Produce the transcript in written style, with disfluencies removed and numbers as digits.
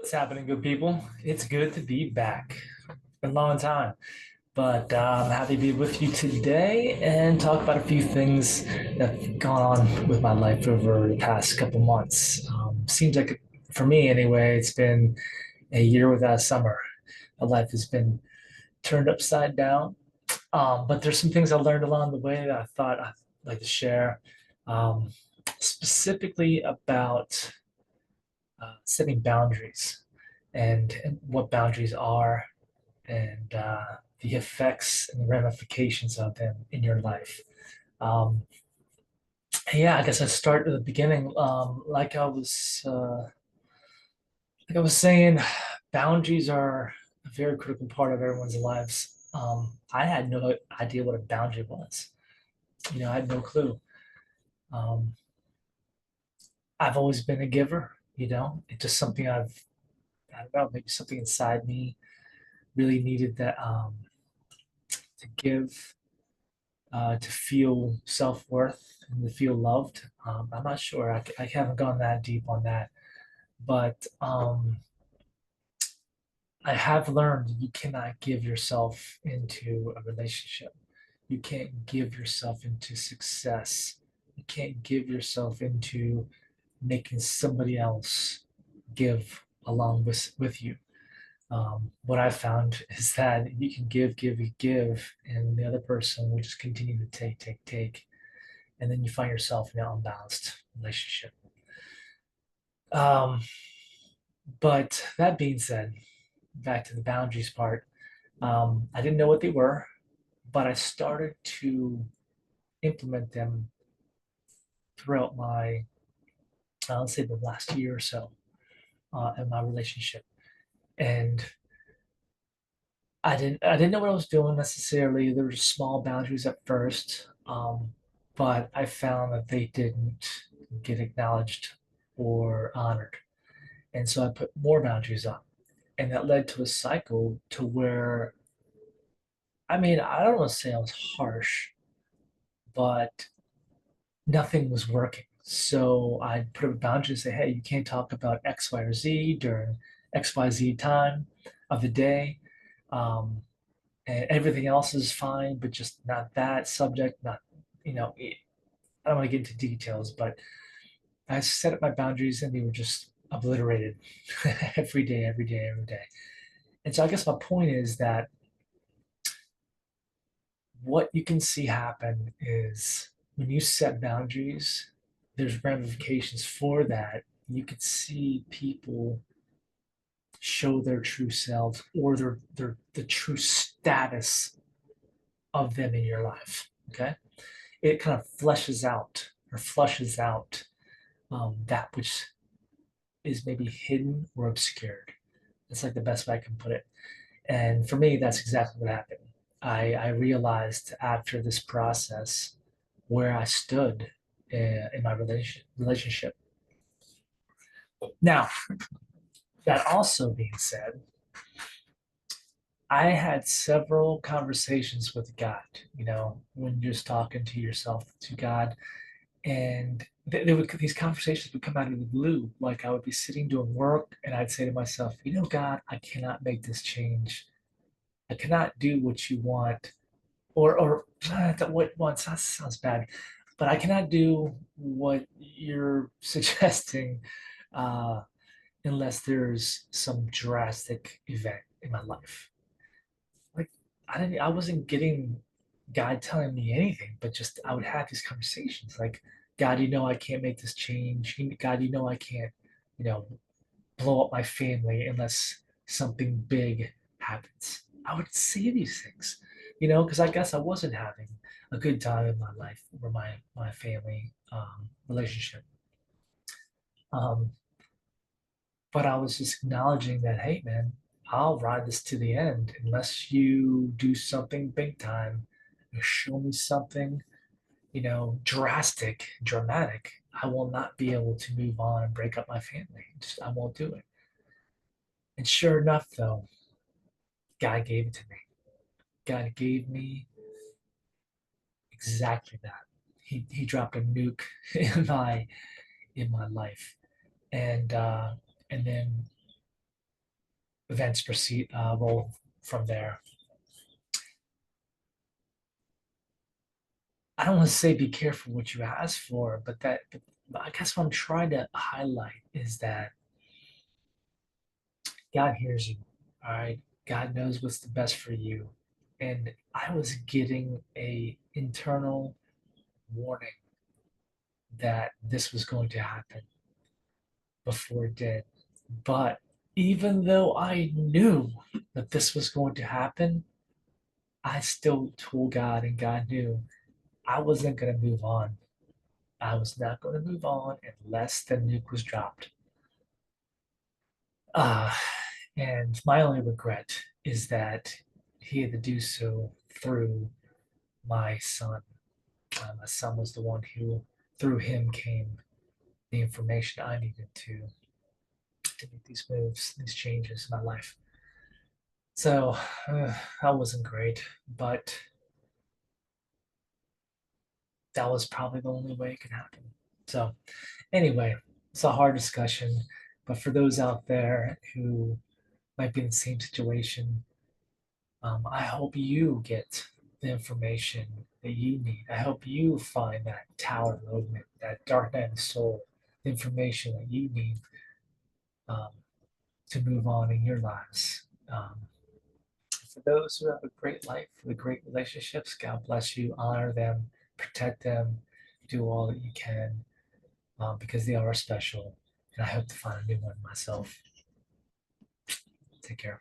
What's happening, good people? It's good to be back. Been a long time, but I'm happy to be with you today and talk about a few things that've gone on with my life over the past couple months. Seems like, for me anyway, it's been a year without a summer. My life has been turned upside down. But there's some things I learned along the way that I thought I'd like to share, um, specifically about setting boundaries and what boundaries are and the effects and the ramifications of them in your life. Um, yeah, I guess I start at the beginning. Like I was saying, boundaries are a very critical part of everyone's lives. I had no idea what a boundary was. I had no clue. Um, I've always been a giver. It's just something I don't know, maybe something inside me really needed that to give, to feel self-worth and to feel loved. I'm not sure. I haven't gone that deep on that, but I have learned you cannot give yourself into a relationship. You can't give yourself into success. You can't give yourself into making somebody else give along with you. What I found is that you can give, and the other person will just continue to take, and then you find yourself in an unbalanced relationship. Um, but that being said, back to the boundaries part, I didn't know what they were, but I started to implement them throughout let's say the last year or so in my relationship. And I didn't know what I was doing necessarily. There were small boundaries at first, but I found that they didn't get acknowledged or honored. And so I put more boundaries up. And that led to a cycle to where, I mean, I don't want to say I was harsh, but nothing was working. So I put up a boundary and say, hey, you can't talk about X, Y, or Z during XYZ time of the day. Um, and everything else is fine, but just not that subject, not, you know, I don't want to get into details, but I set up my boundaries and they were just obliterated every day, every day, every day. And so I guess my point is that what you can see happen is when you set boundaries, there's ramifications for that. You can see people show their true selves or their the true status of them in your life. Okay. It kind of fleshes out or flushes out that which is maybe hidden or obscured. That's like the best way I can put it. And for me, that's exactly what happened. I realized after this process where I stood in my relationship. Now, that also being said, I had several conversations with God, when you're just talking to yourself, to God, and these conversations would come out of the blue. Like I would be sitting doing work, and I'd say to myself, God, I cannot make this change. I cannot do what you want, or what once that sounds bad, but I cannot do what you're suggesting uh, unless there's some drastic event in my life. Like I wasn't getting God telling me anything, but just I would have these conversations like, God, I can't make this change. God, I can't, you know, blow up my family unless something big happens. I would say these things, because I guess I wasn't having a good time in my life or my family relationship. Um, but I was just acknowledging that, hey, man, I'll ride this to the end unless you do something big time, show me something, drastic, dramatic. I will not be able to move on and break up my family. I won't do it. And sure enough, though, God gave it to me. God gave me exactly that. He dropped a nuke in my life, and and then events proceed roll from there. I don't want to say be careful what you ask for, but I guess what I'm trying to highlight is that God hears you. All right. God knows what's the best for you. And I was getting a internal warning that this was going to happen before it did. But even though I knew that this was going to happen, I still told God, and God knew I wasn't going to move on. I was not going to move on unless the nuke was dropped. Uh, and my only regret is that he had to do so through my son. My son was the one who, through him, came the information I needed to make these moves, these changes in my life. So that wasn't great, but that was probably the only way it could happen. So anyway, it's a hard discussion, but for those out there who might be in the same situation, I hope you get the information that you need. I hope you find that tower movement, that dark night of the soul, the information that you need um, to move on in your lives. For those who have a great life, with great relationships, God bless you, honor them, protect them, do all that you can because they are special. And I hope to find a new one myself. Take care.